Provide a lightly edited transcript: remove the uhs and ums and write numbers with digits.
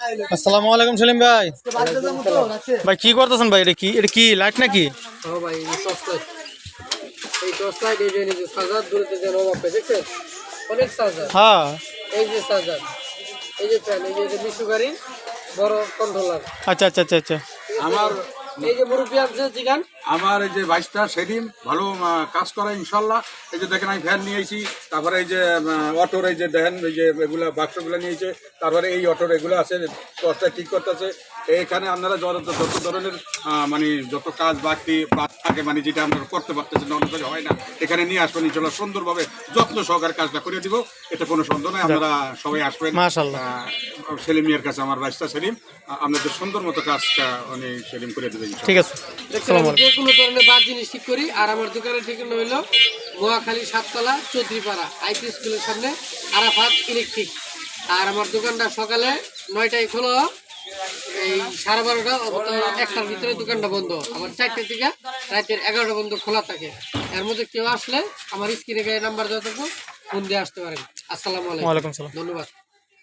আসসালামু আলাইকুম সেলিম ভাই। ভাই কি করতেছেন ভাই? এটা কি লাইট নাকি? ভাই এই টর্চ লাইট এই যে চার্জার দূরতে যে অভাবে দেখছেন অনেক চার্জার। হ্যাঁ এই যে চার্জার, এই যে ফ্যান, এই যে মিশু গাড়ি বড় কন্ট্রোলার। আচ্ছা আচ্ছা আচ্ছা আচ্ছা। আমার এই যে মুরব্বী আছে জিগান, আমার এই যে বাইশটা সেদিন ভালো কাজ করে ইনশাল্লাহ। এই যে দেখেন আমি ফ্যান নিয়েছি, তারপরে এই যে অটোর এই যে দেখেন এই যে এগুলা বাক্সগুলো নিয়েছে, তারপরে এই অটোর এগুলো আছে টর্চটা ঠিক করতেছে। এইখানে আপনারা যত ধরনের মানে যত কাজ বাকি থাকে মানে যেটা আমরা করতে পারতেছেন অন্য কাজ হয় না, এখানে নিয়ে আসবেন ইনশাল্লাহ সুন্দরভাবে যত্ন সহকারে কাজটা করে দিব। এটা কোনো সন্দেহ নয়, আপনারা সবাই আসবেন মাশাআল্লাহ। সেলিম মিয়ার কাছে, আমার বাইশটা সেলিম আপনাদের সুন্দর মতো কাজটা উনি সেলিম করে দেবেন। ঠিক আছে। দেখছেন আমি যে কোনো ধরনের বাদ জিনিস ঠিক করি। আর আমার দোকানের ঠিকানা হইলো মহাখালী 7তলা চৌধুরীপাড়া আইপি স্কুলের সামনে আরাফাত ইলেকট্রিক। আর আমার দোকানটা সকালে 9টায় খোলা, এই 12:30টা অথবা 1টার ভিতরে দোকানটা বন্ধ। আমার 4টা থেকে রাতের 11টা পর্যন্ত খোলা থাকে। এর মধ্যে কেউ আসলে আমার স্ক্রিনে গায়ে নাম্বার দেওয়া থাকবে, ফোন দিয়ে আসতে পারেন। আসসালামু আলাইকুম, ওয়ালাইকুম সালাম। ধন্যবাদ।